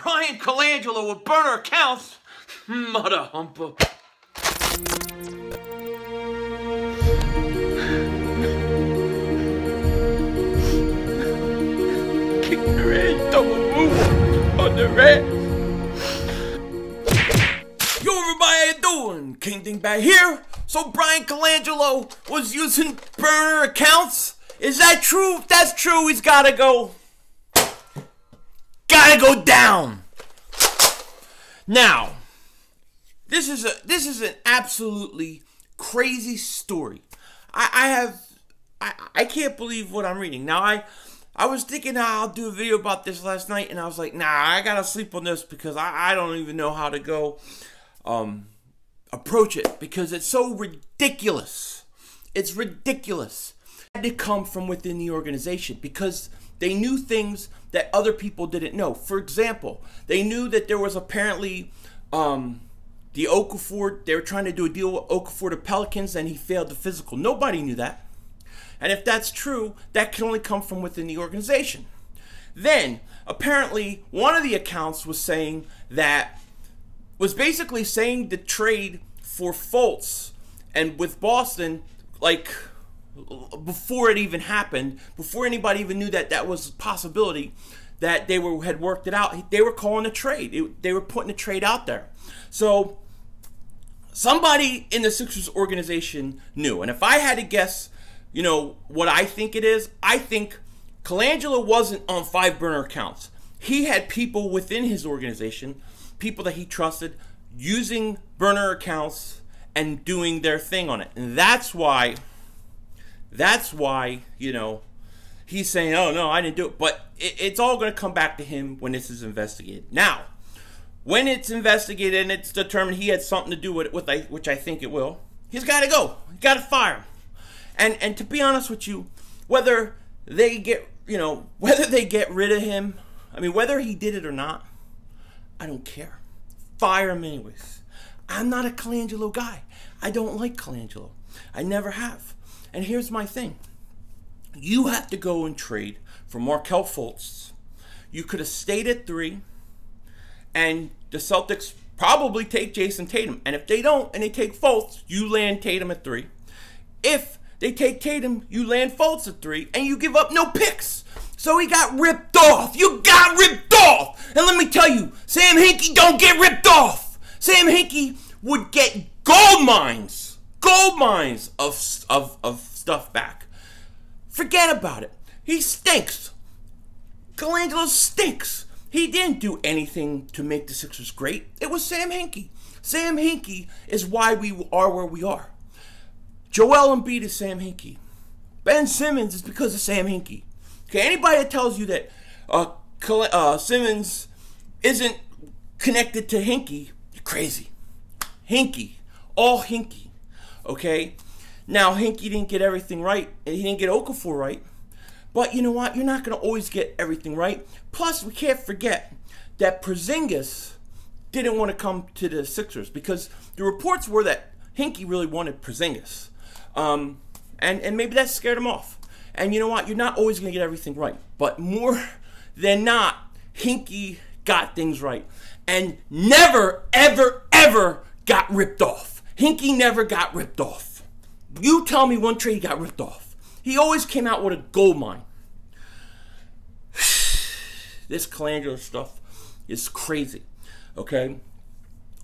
Bryan Colangelo with burner accounts. Mother humper. Kick the ass, double move on the red. Yo, everybody, how you doing? King Ding back here. So Bryan Colangelo was using burner accounts. Is that true? If that's true, he's gotta go. Gotta go down. Now, this is an absolutely crazy story. I can't believe what I'm reading. Now I was thinking I'll do a video about this last night, and I was like, nah, I gotta sleep on this because I don't even know how to go approach it because it's so ridiculous. It's ridiculous. It had to come from within the organization because they knew things that other people didn't know. For example, they knew that there was apparently the Okafor, they were trying to do a deal with Okafor the Pelicans and he failed the physical. Nobody knew that. And if that's true, that can only come from within the organization. Then, apparently, one of the accounts was saying that, was basically saying the trade for Fultz and with Boston, like, before it even happened, before anybody even knew that that was a possibility, that they had worked it out. They were calling a trade. They were putting a trade out there. So somebody in the Sixers organization knew. And if I had to guess, you know, what I think it is, I think Colangelo wasn't on 5 burner accounts. He had people within his organization, people that he trusted, using burner accounts and doing their thing on it. And that's why, you know, he's saying, oh, no, I didn't do it. But it's all going to come back to him when this is investigated. Now, when it's investigated and it's determined he had something to do with it, which I think it will, he's got to go. He's got to fire him. And to be honest with you, whether they get, you know, whether they get rid of him, I mean, whether he did it or not, I don't care. Fire him anyways. I'm not a Colangelo guy. I don't like Colangelo. I never have. And here's my thing. You have to go and trade for Markelle Fultz. You could have stayed at 3, and the Celtics probably take Jason Tatum. And if they don't, and they take Fultz, you land Tatum at 3. If they take Tatum, you land Fultz at 3, and you give up no picks. So he got ripped off. You got ripped off. And let me tell you, Sam Hinkie don't get ripped off. Sam Hinkie would get gold mines of stuff back. Forget about it. He stinks. Colangelo stinks. He didn't do anything to make the Sixers great. It was Sam Hinkie. Sam Hinkie is why we are where we are. Joel Embiid is Sam Hinkie. Ben Simmons is because of Sam Hinkie. Okay, anybody that tells you that Simmons isn't connected to Hinkie, you're crazy. Hinkie. All Hinkie. Okay? Now, Hinkie didn't get everything right, and he didn't get Okafor right. But you know what? You're not going to always get everything right. Plus, we can't forget that Porzingis didn't want to come to the Sixers because the reports were that Hinkie really wanted Porzingis. And maybe that scared him off. And you know what? You're not always going to get everything right. But more than not, Hinkie got things right. And never, ever, ever got ripped off. Hinkie never got ripped off. You tell me one trade he got ripped off. He always came out with a gold mine. This Colangelo stuff is crazy. Okay?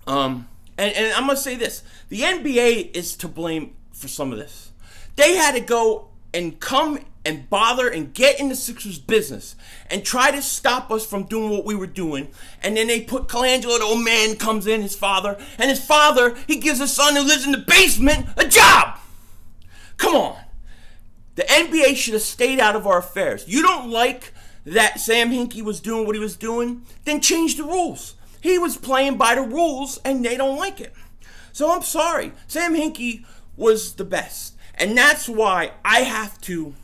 And I'm going to say this. The NBA is to blame for some of this. They had to go and come and bother and get in the Sixers business and try to stop us from doing what we were doing. And then they put Colangelo, the old man, comes in, his father. And his father, he gives his son who lives in the basement a job. Come on. The NBA should have stayed out of our affairs. You don't like that Sam Hinkie was doing what he was doing? Then change the rules. He was playing by the rules, and they don't like it. So I'm sorry. Sam Hinkie was the best. And that's why I have to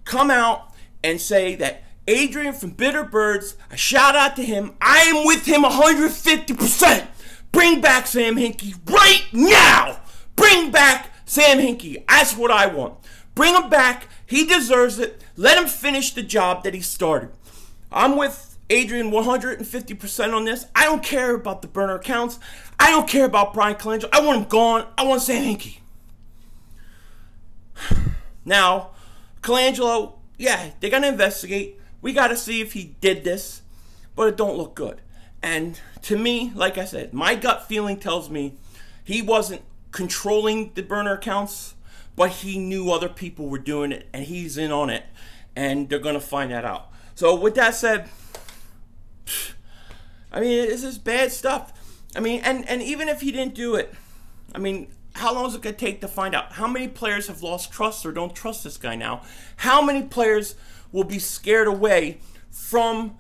come out and say that Adrian from Bitter Birds, a shout out to him. I am with him 150%. Bring back Sam Hinkie right now. Bring back Sam Hinkie. That's what I want. Bring him back. He deserves it. Let him finish the job that he started. I'm with Adrian 150% on this. I don't care about the burner accounts. I don't care about Bryan Colangelo. I want him gone. I want Sam Hinkie. Now, Colangelo, yeah, they're going to investigate. We got to see if he did this, but it don't look good. And to me, like I said, my gut feeling tells me he wasn't controlling the burner accounts, but he knew other people were doing it, and he's in on it, and they're going to find that out. So with that said, I mean, this is bad stuff. I mean, and even if he didn't do it, I mean, how long is it going to take to find out? How many players have lost trust or don't trust this guy now? How many players will be scared away from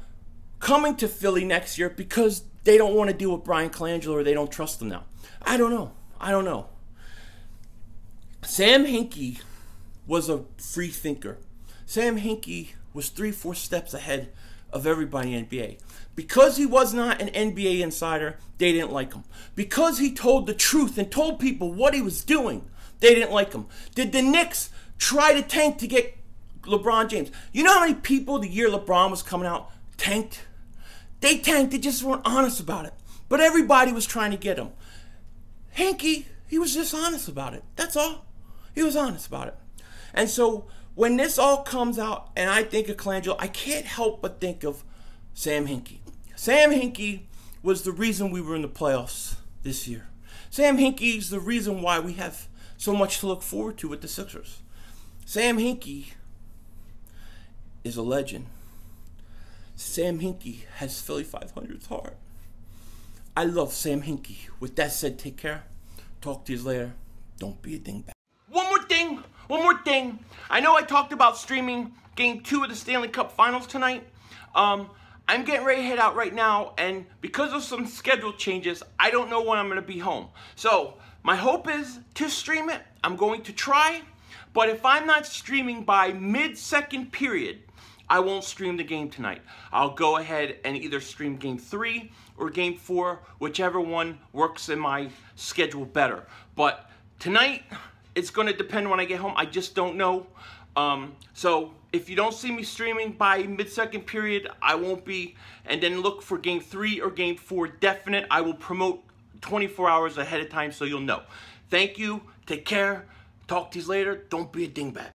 coming to Philly next year because they don't want to deal with Bryan Colangelo or they don't trust him now? I don't know. I don't know. Sam Hinkie was a free thinker. Sam Hinkie was 3-4 steps ahead of everybody in the NBA. Because he was not an NBA insider, they didn't like him. Because he told the truth and told people what he was doing, they didn't like him. Did the Knicks try to tank to get LeBron James? You know how many people the year LeBron was coming out tanked? They tanked. They just weren't honest about it. But everybody was trying to get him. Hinkie, he was just honest about it. That's all. He was honest about it. And so when this all comes out and I think of Colangelo, I can't help but think of Sam Hinkie. Sam Hinkie was the reason we were in the playoffs this year. Sam Hinkie is the reason why we have so much to look forward to with the Sixers. Sam Hinkie is a legend. Sam Hinkie has Philly 500's heart. I love Sam Hinkie. With that said, take care. Talk to you later. Don't be a dingbat. One more thing. I know I talked about streaming Game 2 of the Stanley Cup Finals tonight. I'm getting ready to head out right now, and because of some schedule changes, I don't know when I'm going to be home. So, my hope is to stream it. I'm going to try, but if I'm not streaming by mid-second period, I won't stream the game tonight. I'll go ahead and either stream Game 3 or Game 4, whichever one works in my schedule better. But tonight, it's going to depend when I get home. I just don't know. So if you don't see me streaming by mid-second period, I won't be. And then look for Game 3 or Game 4 definite. I will promote 24 hours ahead of time so you'll know. Thank you. Take care. Talk to you later. Don't be a dingbat.